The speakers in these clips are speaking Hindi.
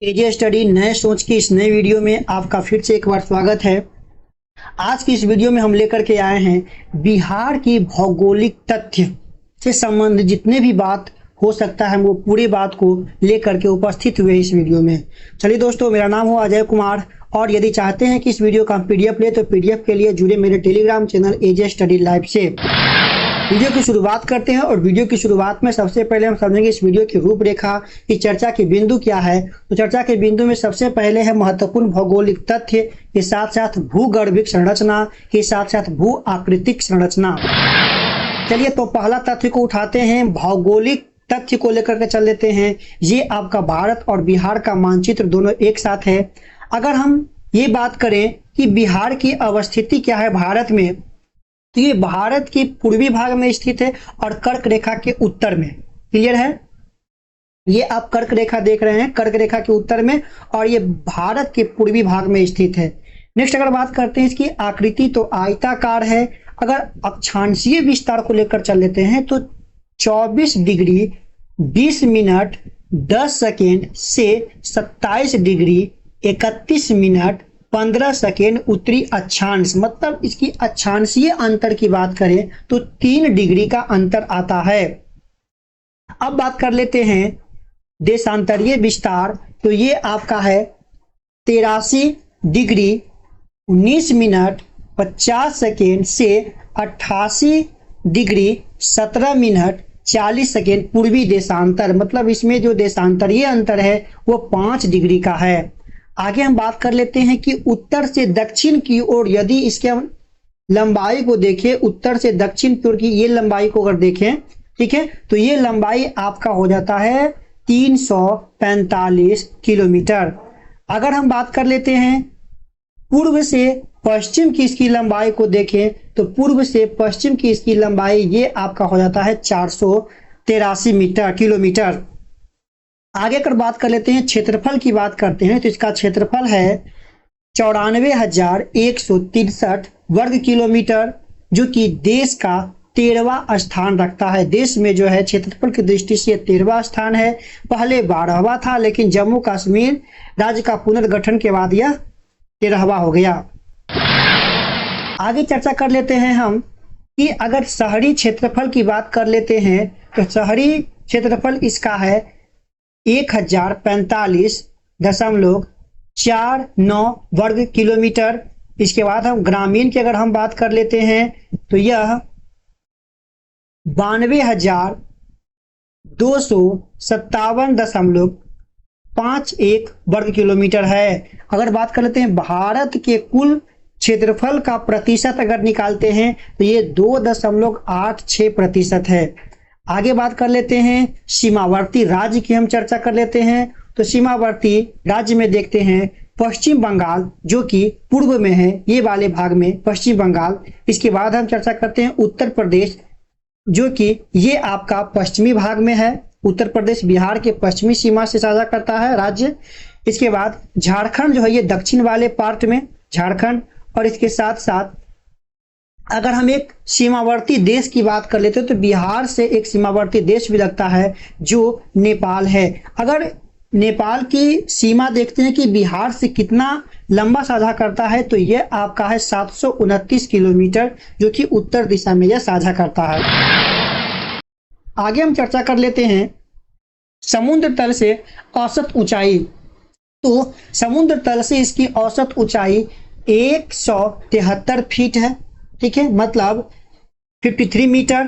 एजे स्टडी नए सोच की इस नए वीडियो में आपका फिर से एक बार स्वागत है। आज की इस वीडियो में हम लेकर के आए हैं बिहार की भौगोलिक तथ्य से संबंधित जितने भी बात हो सकता है वो पूरी बात को लेकर के उपस्थित हुए इस वीडियो में। चलिए दोस्तों, मेरा नाम हो अजय कुमार और यदि चाहते हैं कि इस वीडियो का पीडीएफ ले तो पीडीएफ के लिए जुड़े मेरे टेलीग्राम चैनल एजे स्टडी लाइव से। वीडियो की शुरुआत करते हैं और वीडियो की शुरुआत में सबसे पहले हम समझेंगे इस वीडियो की रूपरेखा की चर्चा के बिंदु क्या है। तो चर्चा के बिंदु में सबसे पहले है महत्वपूर्ण भौगोलिक तथ्य के साथ साथ भूगर्भिक संरचना के साथ साथ भू आकृतिक संरचना। चलिए तो पहला तथ्य को उठाते हैं, भौगोलिक तथ्य को लेकर के चल लेते हैं। ये आपका भारत और बिहार का मानचित्र दोनों एक साथ है। अगर हम ये बात करें कि बिहार की अवस्थिति क्या है भारत में, तो ये भारत के पूर्वी भाग में स्थित है और कर्क रेखा के उत्तर में। क्लियर है? ये आप कर्क रेखा देख रहे हैं, कर्क रेखा के उत्तर में, और ये भारत के पूर्वी भाग में स्थित है। नेक्स्ट अगर बात करते हैं इसकी आकृति तो आयताकार है। अगर अक्षांशीय विस्तार को लेकर चल लेते हैं तो 24 डिग्री 20 मिनट 10 सेकेंड से 27 डिग्री 31 मिनट 15 सेकेंड उत्तरी अक्षांश, मतलब इसकी अक्षांशीय अंतर की बात करें तो 3 डिग्री का अंतर आता है। अब बात कर लेते हैं देशांतरीय विस्तार, तो ये आपका है 83 डिग्री 19 मिनट 50 सेकेंड से 88 डिग्री 17 मिनट 40 सेकेंड पूर्वी देशांतर, मतलब इसमें जो देशांतरीय अंतर है वो 5 डिग्री का है। आगे हम बात कर लेते हैं कि उत्तर से दक्षिण की ओर यदि इसके हम लंबाई को देखें, उत्तर से दक्षिण की ओर की ये लंबाई को अगर देखें, ठीक है, तो ये लंबाई आपका हो जाता है 345 किलोमीटर। अगर हम बात कर लेते हैं पूर्व से पश्चिम की इसकी लंबाई को देखें तो पूर्व से पश्चिम की इसकी लंबाई ये आपका हो जाता है 483 किलोमीटर। आगे अगर बात कर लेते हैं क्षेत्रफल की बात करते हैं तो इसका क्षेत्रफल है 94,163 वर्ग किलोमीटर, जो कि देश का 13वां स्थान रखता है। देश में जो है क्षेत्रफल की दृष्टि से 13वां स्थान है। पहले 12वां था, लेकिन जम्मू कश्मीर राज्य का पुनर्गठन के बाद यह 13वां हो गया। आगे चर्चा कर लेते हैं हम कि अगर शहरी क्षेत्रफल की बात कर लेते हैं तो शहरी क्षेत्रफल इसका है 1045.49 वर्ग किलोमीटर। इसके बाद हम ग्रामीण की अगर हम बात कर लेते हैं तो यह 92,257.51 वर्ग किलोमीटर है। अगर बात कर लेते हैं भारत के कुल क्षेत्रफल का प्रतिशत अगर निकालते हैं तो ये 2.86% है। आगे बात कर लेते हैं सीमावर्ती राज्य की हम चर्चा कर लेते हैं, तो सीमावर्ती राज्य में देखते हैं पश्चिम बंगाल जो कि पूर्व में है, ये वाले भाग में पश्चिम बंगाल। इसके बाद हम चर्चा करते हैं उत्तर प्रदेश जो कि ये आपका पश्चिमी भाग में है। उत्तर प्रदेश बिहार के पश्चिमी सीमा से साझा करता है राज्य। इसके बाद झारखंड जो है ये दक्षिण वाले पार्ट में झारखंड, और इसके साथ साथ अगर हम एक सीमावर्ती देश की बात कर लेते हैं तो बिहार से एक सीमावर्ती देश भी लगता है जो नेपाल है। अगर नेपाल की सीमा देखते हैं कि बिहार से कितना लंबा साझा करता है तो यह आपका है 729 किलोमीटर, जो कि उत्तर दिशा में यह साझा करता है। आगे हम चर्चा कर लेते हैं समुद्र तल से औसत ऊंचाई, तो समुद्र तल से इसकी औसत ऊंचाई 173 फीट है, ठीक है, मतलब 53 मीटर।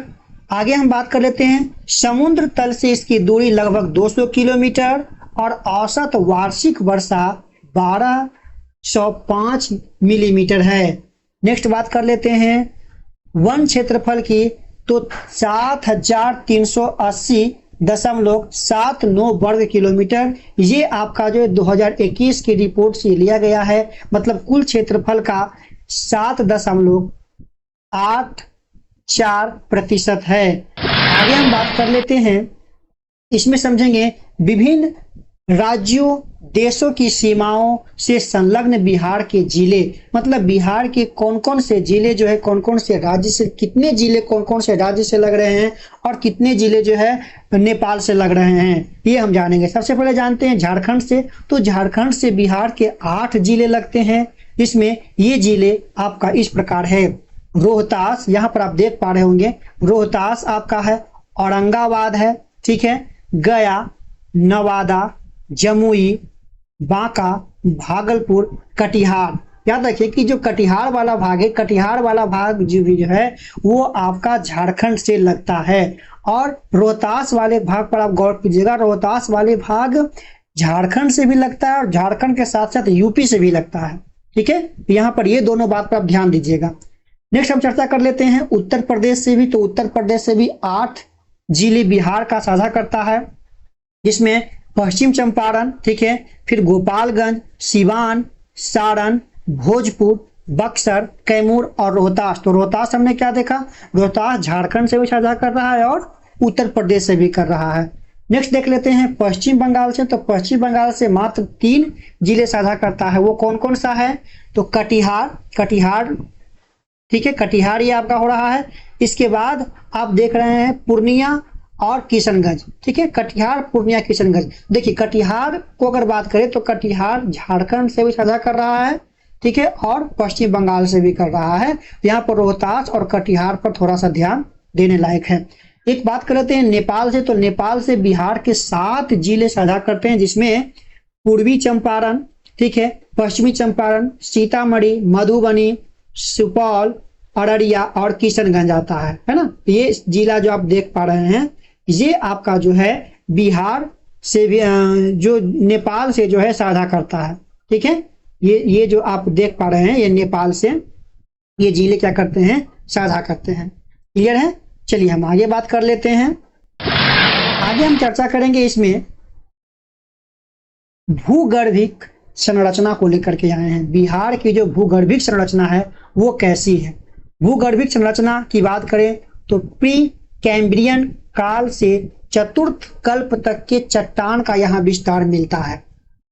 आगे हम बात कर लेते हैं समुद्र तल से इसकी दूरी लगभग 200 किलोमीटर और औसत वार्षिक वर्षा 1205 मिलीमीटर है। नेक्स्ट बात कर लेते हैं वन क्षेत्रफल की, तो 7,380.79 वर्ग किलोमीटर। ये आपका जो 2021 की रिपोर्ट से लिया गया है, मतलब कुल क्षेत्रफल का 7.84% है। आगे हम बात कर लेते हैं, इसमें समझेंगे विभिन्न राज्यों देशों की सीमाओं से संलग्न बिहार के जिले, मतलब बिहार के कौन कौन से जिले जो है कौन कौन से राज्य से, कितने जिले कौन कौन से राज्य से लग रहे हैं और कितने जिले जो है नेपाल से लग रहे हैं, ये हम जानेंगे। सबसे पहले जानते हैं झारखंड से। तो झारखंड से बिहार के 8 जिले लगते हैं। इसमें ये जिले आपका इस प्रकार है। रोहतास, यहाँ पर आप देख पा रहे होंगे, रोहतास आपका है, औरंगाबाद है, ठीक है, गया, नवादा, जमुई, बांका, भागलपुर, कटिहार। याद रखिए कि जो कटिहार वाला भाग है, कटिहार वाला भाग जो है वो आपका झारखंड से लगता है। और रोहतास वाले भाग पर आप गौर कीजिएगा, रोहतास वाले भाग झारखंड से भी लगता है और झारखंड के साथ साथ यूपी से भी लगता है, ठीक है। यहाँ पर ये दोनों बात पर आप ध्यान दीजिएगा। नेक्स्ट हम चर्चा कर लेते हैं उत्तर प्रदेश से भी। तो उत्तर प्रदेश से भी 8 जिले बिहार का साझा करता है, जिसमें पश्चिम चंपारण, ठीक है, फिर गोपालगंज, सिवान, सारण, भोजपुर, बक्सर, कैमूर और रोहतास। तो रोहतास हमने क्या देखा, रोहतास झारखंड से भी साझा कर रहा है और उत्तर प्रदेश से भी कर रहा है। नेक्स्ट देख लेते हैं पश्चिम बंगाल से। तो पश्चिम बंगाल से मात्र 3 जिले साझा करता है। वो कौन कौन सा है, तो कटिहार, ठीक है, कटिहार ये आपका हो रहा है। इसके बाद आप देख रहे हैं पूर्णिया और किशनगंज, ठीक है, कटिहार, पूर्णिया, किशनगंज। देखिए कटिहार को अगर बात करें तो कटिहार झारखंड से भी साझा कर रहा है, ठीक है, और पश्चिम बंगाल से भी कर रहा है। यहाँ पर रोहतास और कटिहार पर थोड़ा सा ध्यान देने लायक है। एक बात कर लेते हैं नेपाल से। तो नेपाल से बिहार के 7 जिले साझा करते हैं, जिसमें पूर्वी चंपारण, ठीक है, पश्चिमी चंपारण, सीतामढ़ी, मधुबनी, सुपौल, अररिया और किशनगंज आता है ना। ये जिला जो आप देख पा रहे हैं ये आपका जो है बिहार से भी जो नेपाल से जो है साझा करता है, ठीक है। ये जो आप देख पा रहे हैं ये नेपाल से ये जिले क्या करते हैं, साझा करते हैं। क्लियर है। चलिए हम आगे बात कर लेते हैं। आगे हम चर्चा करेंगे इसमें भूगर्भिक संरचना को लेकर के आए हैं। बिहार की जो भूगर्भिक संरचना है वो कैसी है। भूगर्भिक संरचना की बात करें तो प्री कैम्ब्रियन काल से चतुर्थ कल्प तक के चट्टान का यहाँ विस्तार मिलता है।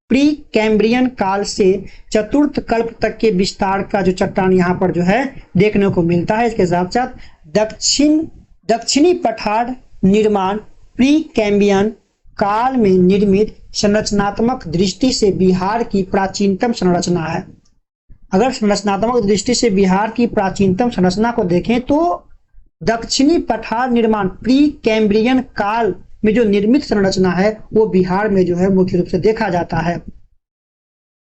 प्री कैम्ब्रियन काल से चतुर्थ कल्प तक के विस्तार का जो चट्टान यहाँ पर जो है देखने को मिलता है। इसके साथ साथ दक्षिणी पठार निर्माण प्री कैम्ब्रियन काल में निर्मित संरचनात्मक दृष्टि से बिहार की प्राचीनतम संरचना है। अगर संरचनात्मक दृष्टि से बिहार की प्राचीनतम संरचना को देखें तो दक्षिणी पठार निर्माण प्री कैम्ब्रियन काल में जो निर्मित संरचना है वो बिहार में जो है मुख्य रूप से देखा जाता है।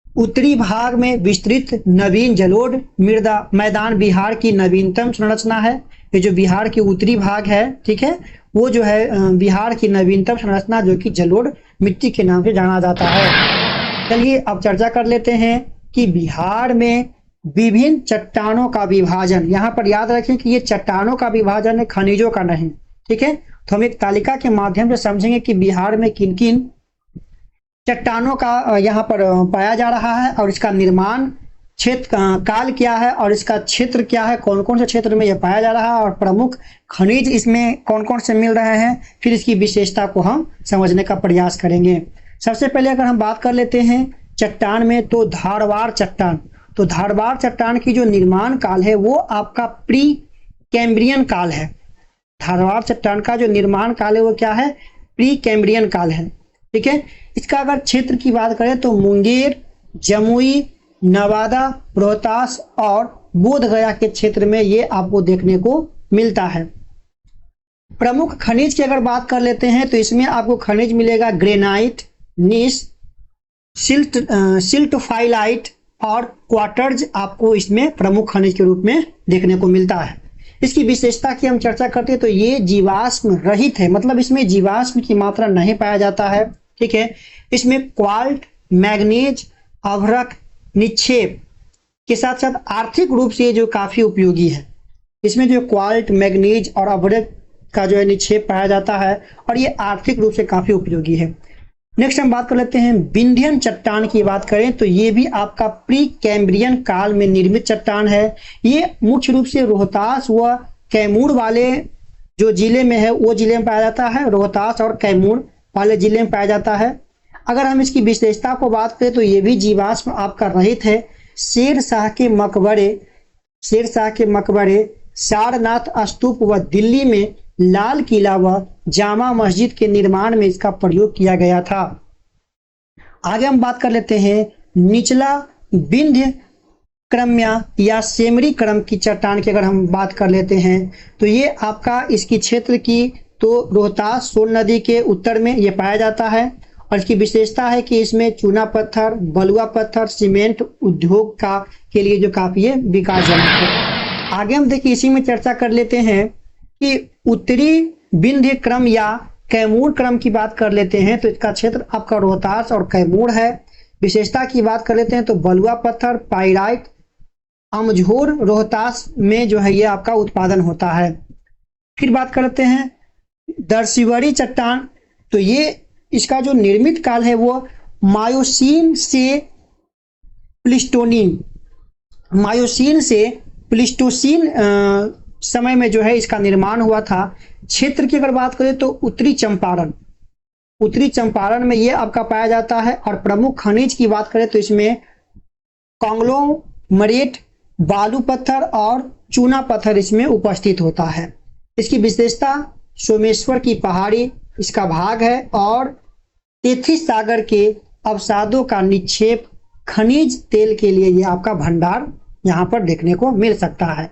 उत्तरी भाग में विस्तृत नवीन जलोढ़ मृदा मैदान बिहार की नवीनतम संरचना है। ये जो बिहार की उत्तरी भाग है, ठीक है, वो जो है बिहार की नवीनतम संरचना जो कि जलोढ़ मिट्टी के नाम से जाना जाता है। चलिए अब चर्चा कर लेते हैं कि बिहार में विभिन्न चट्टानों का विभाजन। यहाँ पर याद रखें कि ये चट्टानों का विभाजन है, खनिजों का नहीं, ठीक है। तो हम एक तालिका के माध्यम से समझेंगे कि बिहार में किन किन चट्टानों का यहाँ पर पाया जा रहा है और इसका निर्माण क्षेत्र काल क्या है और इसका क्षेत्र क्या है, कौन कौन से क्षेत्र में यह पाया जा रहा है और प्रमुख खनिज इसमें कौन कौन से मिल रहे हैं। फिर इसकी विशेषता को हम समझने का प्रयास करेंगे। सबसे पहले अगर हम बात कर लेते हैं चट्टान में तो धारवाड़ चट्टान। तो धारवाड़ चट्टान की जो निर्माण काल है वो आपका प्री कैम्ब्रियन काल है। धारवाड़ चट्टान का जो निर्माण काल है वो क्या है, प्री कैम्ब्रियन काल है, ठीक है। इसका अगर क्षेत्र की बात करें तो मुंगेर, जमुई, नवादा, रोहतास और बोधगया के क्षेत्र में ये आपको देखने को मिलता है। प्रमुख खनिज की अगर बात कर लेते हैं तो इसमें आपको खनिज मिलेगा ग्रेनाइट, नीस, सिल्टफाइलाइट और क्वार्टर्ज आपको इसमें प्रमुख खनिज के रूप में देखने को मिलता है। इसकी विशेषता की हम चर्चा करते हैं तो ये जीवाश्म रहित है, मतलब इसमें जीवाश्म की मात्रा नहीं पाया जाता है, ठीक है। इसमें क्वाल्ट, मैग्नीज, अभ्रक निक्षेप के साथ साथ आर्थिक रूप से जो काफी उपयोगी है। इसमें जो क्वाल्ट, मैग्नीज और अभ्रक का जो है निक्षेप पाया जाता है और ये आर्थिक रूप से काफी उपयोगी है। नेक्स्ट हम बात कर लेते हैं विंध्यन चट्टान की बात करें तो ये भी आपका प्री कैम्ब्रियन काल में निर्मित चट्टान है। ये मुख्य रूप से रोहतास व कैमूर वाले जो जिले में है वो जिले में पाया जाता है, रोहतास और कैमूर वाले जिले में पाया जाता है। अगर हम इसकी विशेषता को बात करें तो ये भी जीवाश्म आपका रहित है। शेरशाह के मकबरे, सारनाथ स्तूप व दिल्ली में लाल किला व जामा मस्जिद के निर्माण में इसका प्रयोग किया गया था। आगे हम बात कर लेते हैं निचला विंध्य क्रम्या या सेमरी क्रम की चट्टान की। अगर हम बात कर लेते हैं तो ये आपका इसकी क्षेत्र की तो रोहतास सोन नदी के उत्तर में ये पाया जाता है और इसकी विशेषता है कि इसमें चूना पत्थर, बलुआ पत्थर, सीमेंट उद्योग का के लिए जो काफी है विकासजनक है। आगे हम देखिए इसी में चर्चा कर लेते हैं कि उत्तरी विंध्य क्रम या कैमूर क्रम की बात कर लेते हैं तो इसका क्षेत्र आपका रोहतास और कैमूर है। विशेषता की बात कर लेते हैं तो बलुआ पत्थर, पाइराइट, अमझोर रोहतास में जो है ये आपका उत्पादन होता है। फिर बात करते हैं दरसिवरी चट्टान, तो ये इसका जो निर्मित काल है वो मायोसीन से प्लिस्टोसीन समय में जो है इसका निर्माण हुआ था। क्षेत्र की अगर बात करें तो उत्तरी चंपारण में ये आपका पाया जाता है और प्रमुख खनिज की बात करें तो इसमें कांग्लोमरेट, बालू पत्थर और चूना पत्थर इसमें उपस्थित होता है। इसकी विशेषता सोमेश्वर की पहाड़ी इसका भाग है और तेथिस सागर के अवसादों का निक्षेप खनिज तेल के लिए ये आपका भंडार यहाँ पर देखने को मिल सकता है।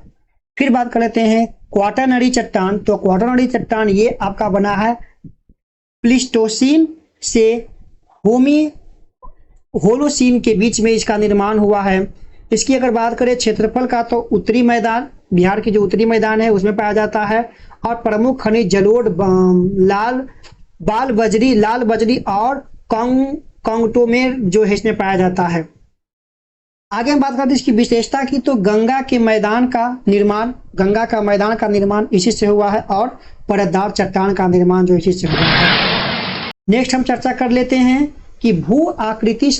फिर बात कर लेते हैं क्वाटरनरी चट्टान, तो क्वाटरनरी चट्टान ये आपका बना है प्लिस्टोसीन से होलोसीन के बीच में इसका निर्माण हुआ है। इसकी अगर बात करें क्षेत्रफल का तो उत्तरी मैदान, बिहार की जो उत्तरी मैदान है उसमें पाया जाता है और प्रमुख खनिज जलोढ़, लाल बजरी और कांगटोमेर जो है इसमें पाया जाता है। आगे हम बात करते हैं इसकी विशेषता की तो गंगा का मैदान का निर्माण इसी से हुआ है और परतदार चट्टान का निर्माण जो इसी से हुआ है। नेक्स्ट हम चर्चा कर लेते हैं कि भू आकृति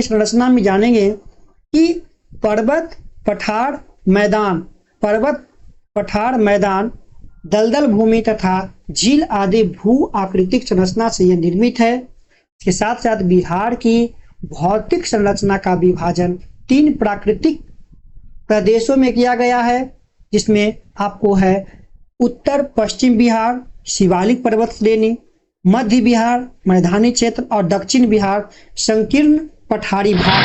संरचना में जानेंगे कि पर्वत पठार मैदान, दलदल भूमि तथा झील आदि भू आकृतिक संरचना से यह निर्मित है। इसके साथ साथ बिहार की भौतिक संरचना का विभाजन 3 प्राकृतिक प्रदेशों में किया गया है, जिसमें आपको है उत्तर पश्चिम बिहार शिवालिक पर्वत श्रेणी, मध्य बिहार मैदानी क्षेत्र और दक्षिण बिहार संकीर्ण पठारी भाग।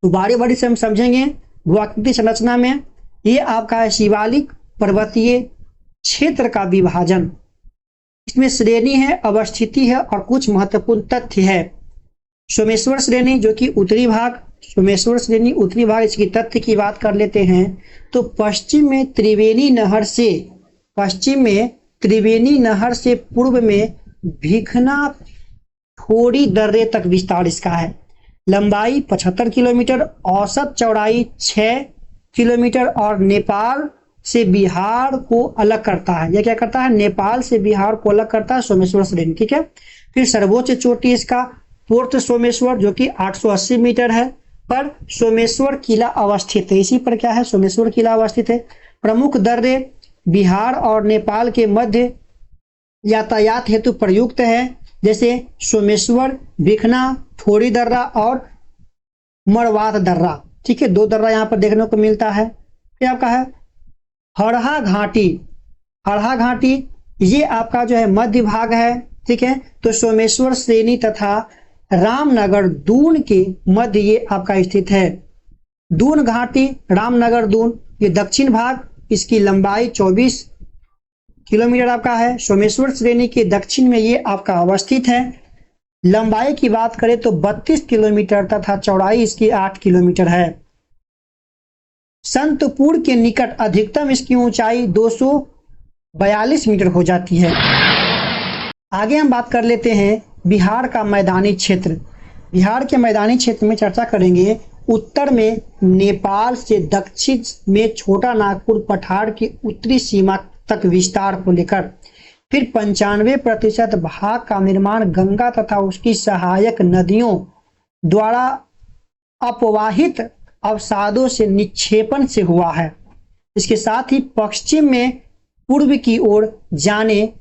तो बारी बारी से हम समझेंगे भूआकृतिक संरचना में ये आपका है शिवालिक पर्वतीय क्षेत्र का विभाजन। इसमें श्रेणी है, अवस्थिति है और कुछ महत्वपूर्ण तथ्य है। सोमेश्वर श्रेणी जो कि उत्तरी भाग, इसकी तथ्य की बात कर लेते हैं तो पश्चिम में त्रिवेणी नहर से पूर्व में भिखना थोड़ी दर्रे तक विस्तार इसका है। लंबाई 75 किलोमीटर, औसत चौड़ाई 6 किलोमीटर और नेपाल से बिहार को अलग करता है। यह क्या करता है? नेपाल से बिहार को अलग करता है सोमेश्वर श्रेणी, ठीक है। फिर सर्वोच्च चोटी इसका पूर्व सोमेश्वर जो कि 880 मीटर है पर सोमेश्वर किला अवस्थित है। इसी पर क्या है? सोमेश्वर किला अवस्थित है। प्रमुख दर्रे बिहार और नेपाल के मध्य यातायात हेतु प्रयुक्त है, जैसे सोमेश्वर, भिखना, थोड़ी दर्रा और मड़वात दर्रा, ठीक है। 2 दर्रा यहाँ पर देखने को मिलता है। फिर आपका है हरहा घाटी, ये आपका जो है मध्य भाग है, ठीक है। तो सोमेश्वर श्रेणी तथा रामनगर दून के मध्य ये आपका स्थित है। दून घाटी, रामनगर दून, ये दक्षिण भाग, इसकी लंबाई 24 किलोमीटर आपका है। सोमेश्वर श्रेणी के दक्षिण में ये आपका अवस्थित है। लंबाई की बात करें तो 32 किलोमीटर तथा चौड़ाई इसकी 8 किलोमीटर है। संतपुर के निकट अधिकतम इसकी ऊंचाई 242 मीटर हो जाती है। आगे हम बात कर लेते हैं बिहार का मैदानी क्षेत्र। बिहार के मैदानी क्षेत्र में चर्चा करेंगे। उत्तर में नेपाल से दक्षिण में छोटा नागपुर पठार की उत्तरी सीमा तक विस्तार को लेकर। फिर 95% भाग का निर्माण गंगा तथा उसकी सहायक नदियों द्वारा अपवाहित अवसादों से निक्षेपण से हुआ है। इसके साथ ही पश्चिम में पूर्व की ओर जाने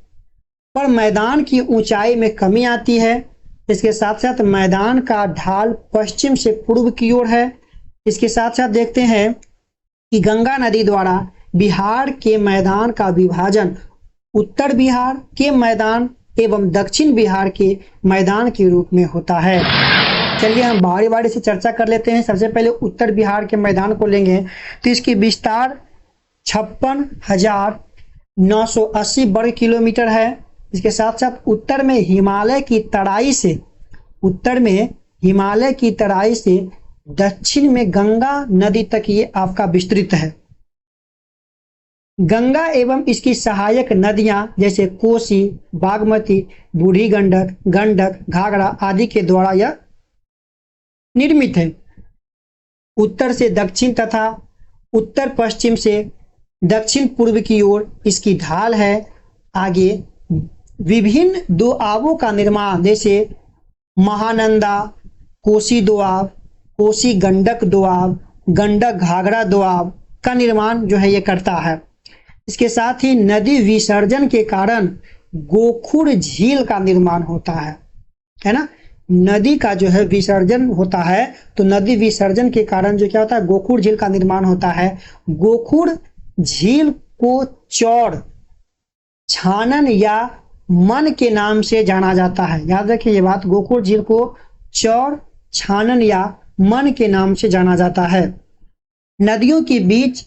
पर मैदान की ऊंचाई में कमी आती है। इसके साथ साथ मैदान का ढाल पश्चिम से पूर्व की ओर है। इसके साथ साथ देखते हैं कि गंगा नदी द्वारा बिहार के मैदान का विभाजन उत्तर बिहार के मैदान एवं दक्षिण बिहार के मैदान के रूप में होता है। चलिए हम बारी बारी से चर्चा कर लेते हैं। सबसे पहले उत्तर बिहार के मैदान को लेंगे तो इसकी विस्तार 56,980 वर्ग किलोमीटर है। इसके साथ साथ उत्तर में हिमालय की तराई से दक्षिण में गंगा नदी तक ये आपका विस्तृत है। गंगा एवं इसकी सहायक नदियां जैसे कोसी, बागमती, बूढ़ी गंडक, घाघरा आदि के द्वारा यह निर्मित है। उत्तर से दक्षिण तथा उत्तर पश्चिम से दक्षिण पूर्व की ओर इसकी ढाल है। आगे विभिन्न दोआबों का निर्माण जैसे महानंदा, कोसी दोआब, कोसी गंडक दोआब, गंडक घाघरा दोआब का निर्माण जो है ये करता है। इसके साथ ही नदी विसर्जन के कारण गोखुर झील का निर्माण होता है ना। नदी का जो है विसर्जन होता है तो नदी विसर्जन के कारण जो क्या होता है, गोखुर झील का निर्माण होता है। गोखुर झील को चौड़, छानन या मन के नाम से जाना जाता है। याद रखिए ये बात, गोखुर झील को चौड़, छानन या मन के नाम से जाना जाता है। नदियों के बीच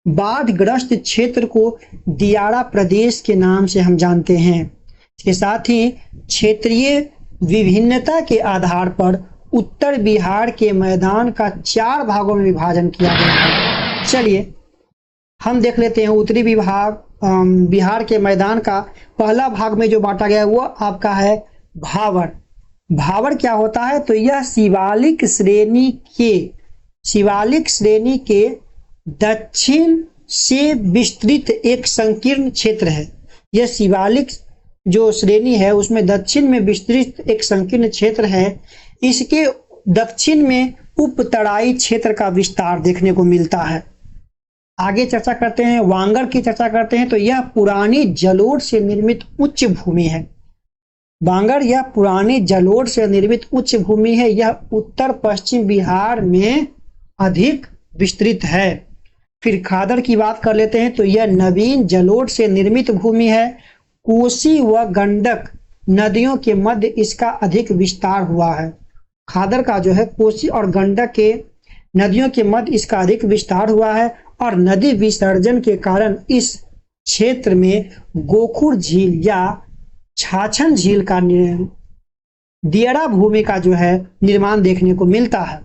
बाढ़ग्रस्त क्षेत्र को दियारा प्रदेश के नाम से हम जानते हैं। इसके साथ ही क्षेत्रीय विभिन्नता के आधार पर उत्तर बिहार के मैदान का 4 भागों में विभाजन किया गया है। चलिए हम देख लेते हैं उत्तरी बिहार के मैदान का पहला भाग में जो बांटा गया है वो आपका है भावर। भावर क्या होता है तो यह शिवालिक श्रेणी के दक्षिण से विस्तृत एक संकीर्ण क्षेत्र है। यह शिवालिक जो श्रेणी है उसमें दक्षिण में विस्तृत एक संकीर्ण क्षेत्र है। इसके दक्षिण में उपतराई क्षेत्र का विस्तार देखने को मिलता है। आगे चर्चा करते हैं, वांगड़ की चर्चा करते हैं तो यह पुरानी जलोढ़ से निर्मित उच्च भूमि है। वांगड़ यह पुरानी जलोढ़ से निर्मित उच्च भूमि है। यह उत्तर पश्चिम बिहार में अधिक विस्तृत है। फिर खादड़ की बात कर लेते हैं तो यह नवीन जलोढ़ से निर्मित भूमि है। कोसी व गंडक नदियों के मध्य इसका अधिक विस्तार हुआ है। खादड़ का जो है कोसी और गंडक के नदियों के मध्य इसका अधिक विस्तार हुआ है और नदी विसर्जन के कारण इस क्षेत्र में गोखुर झील या छाछन झील का दियारा भूमि का जो है निर्माण देखने को मिलता है।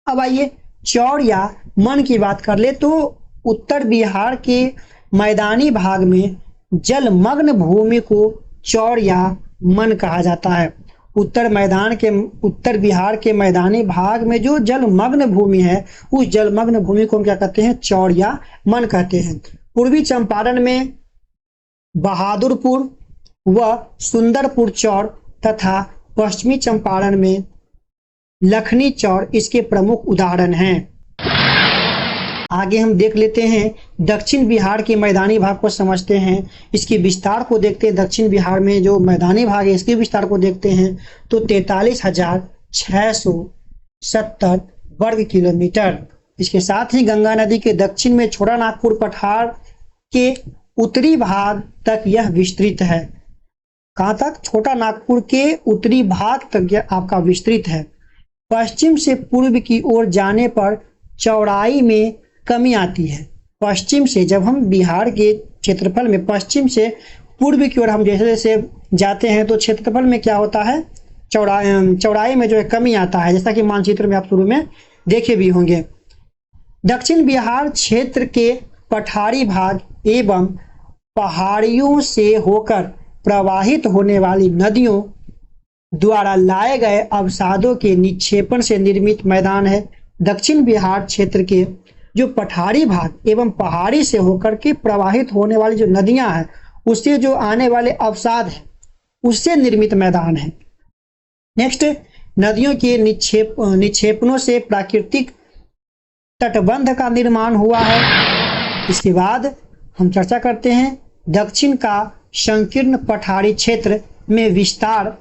अब आइए चौड़ या मन की बात कर ले तो उत्तर बिहार के मैदानी भाग में जलमग्न भूमि को चौड़ या मन कहा जाता है। उत्तर बिहार के मैदानी भाग में जो जलमग्न भूमि है उस जलमग्न भूमि को हम क्या कहते हैं, चौड़ या मन कहते हैं। पूर्वी चंपारण में बहादुरपुर व सुंदरपुर चौड़ तथा पश्चिमी चंपारण में लखनी चौड़ इसके प्रमुख उदाहरण हैं। आगे हम देख लेते हैं दक्षिण बिहार के मैदानी भाग को समझते हैं, इसके विस्तार को देखते हैं। दक्षिण बिहार में जो मैदानी भाग है इसके विस्तार को देखते हैं तो 43,670 वर्ग किलोमीटर। इसके साथ ही गंगा नदी के दक्षिण में छोटा नागपुर पठार के उत्तरी भाग तक यह विस्तृत है। कहाँ तक? छोटा नागपुर के उत्तरी भाग तक यह आपका विस्तृत है। पश्चिम से पूर्व की ओर जाने पर चौड़ाई में कमी आती है। पश्चिम से जब हम बिहार के क्षेत्रफल में पश्चिम से पूर्व की ओर हम जैसे जैसे जाते हैं तो क्षेत्रफल में क्या होता है, चौड़ाई में जो है कमी आता है, जैसा कि मानचित्र में आप शुरू में देखे भी होंगे। दक्षिण बिहार क्षेत्र के पठारी भाग एवं पहाड़ियों से होकर प्रवाहित होने वाली नदियों द्वारा लाए गए अवसादों के निक्षेपण से निर्मित मैदान है। दक्षिण बिहार क्षेत्र के जो पठारी भाग एवं पहाड़ी से होकर के प्रवाहित होने वाली जो नदियां हैं उससे जो आने वाले अवसाद है उससे निर्मित मैदान है। नेक्स्ट, नदियों के निक्षेपणों से प्राकृतिक तटबंध का निर्माण हुआ है। इसके बाद हम चर्चा करते हैं दक्षिण का संकीर्ण पठारी क्षेत्र में विस्तार,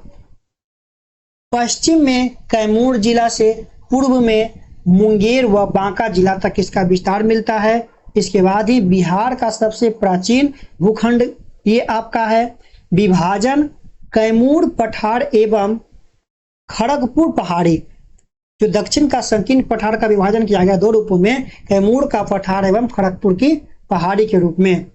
पश्चिम में कैमूर जिला से पूर्व में मुंगेर व बांका जिला तक इसका विस्तार मिलता है। इसके बाद ही बिहार का सबसे प्राचीन भूखंड ये आपका है। विभाजन कैमूर पठार एवं खड़गपुर पहाड़ी, जो दक्षिण का संकीर्ण पठार का विभाजन किया गया 2 रूपों में, कैमूर का पठार एवं खड़गपुर की पहाड़ी के रूप में।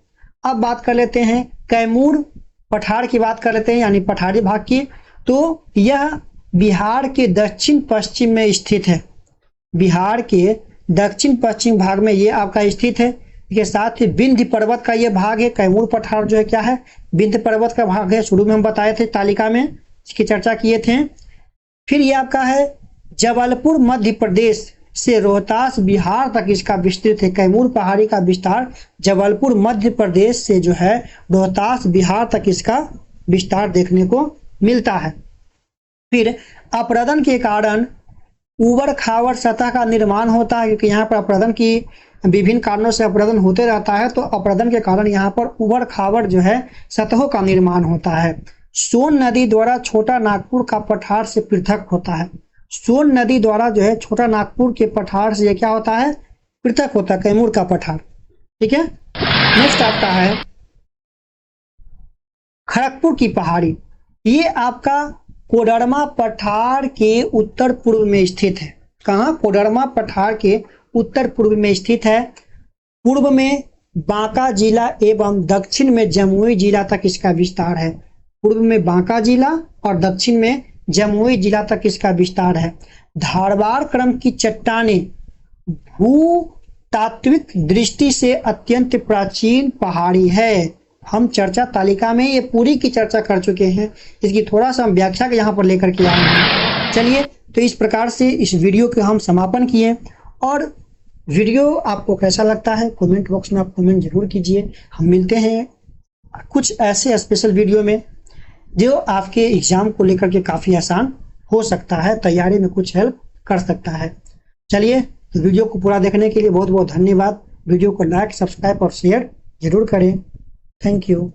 अब बात कर लेते हैं कैमूर पठार की बात कर लेते हैं, यानी पठारी भाग की। तो यह बिहार के दक्षिण पश्चिम में स्थित है। बिहार के दक्षिण पश्चिम भाग में ये आपका स्थित है। इसके साथ ही विंध्य पर्वत का ये भाग है। कैमूर पठार जो है क्या है, विंध्य पर्वत का भाग है। शुरू में हम बताए थे तालिका में, इसकी चर्चा किए थे। फिर ये आपका है जबलपुर मध्य प्रदेश से रोहतास बिहार तक इसका विस्तृत है। कैमूर पहाड़ी का विस्तार जबलपुर मध्य प्रदेश से जो है रोहतास बिहार तक इसका विस्तार देखने को मिलता है। फिर अपरदन के कारण उबड़ खाबड़ सतह का निर्माण होता है, क्योंकि यहाँ पर अपरदन की विभिन्न कारणों से अपरदन होते रहता है, तो अपरदन के कारण यहाँ पर उबड़ खाबड़ जो है सतहों का निर्माण होता है। सोन नदी द्वारा छोटा नागपुर का पठार से पृथक होता है। सोन नदी द्वारा जो है छोटा नागपुर के पठार से क्या होता है, पृथक होता है कैमूर का पठार। ठीक है। नेक्स्ट आपका है खड़गपुर की पहाड़ी। ये आपका कोडरमा पठार के उत्तर पूर्व में स्थित है। कहाँ, कोडरमा पठार के उत्तर पूर्व में स्थित है। पूर्व में बांका जिला एवं दक्षिण में जमुई जिला तक इसका विस्तार है। पूर्व में बांका जिला और दक्षिण में जमुई जिला तक इसका विस्तार है। धारवाड़ क्रम की चट्टानें भू तात्विक दृष्टि से अत्यंत प्राचीन पहाड़ी है। हम चर्चा तालिका में ये पूरी की चर्चा कर चुके हैं, इसकी थोड़ा सा हम व्याख्या के यहाँ पर लेकर के आए हैं। चलिए, तो इस प्रकार से इस वीडियो के हम समापन किए। और वीडियो आपको कैसा लगता है कमेंट बॉक्स में आप कमेंट जरूर कीजिए। हम मिलते हैं कुछ ऐसे स्पेशल वीडियो में जो आपके एग्जाम को लेकर के काफ़ी आसान हो सकता है, तैयारी में कुछ हेल्प कर सकता है। चलिए, तो वीडियो को पूरा देखने के लिए बहुत बहुत धन्यवाद। वीडियो को लाइक, सब्सक्राइब और शेयर जरूर करें। Thank you.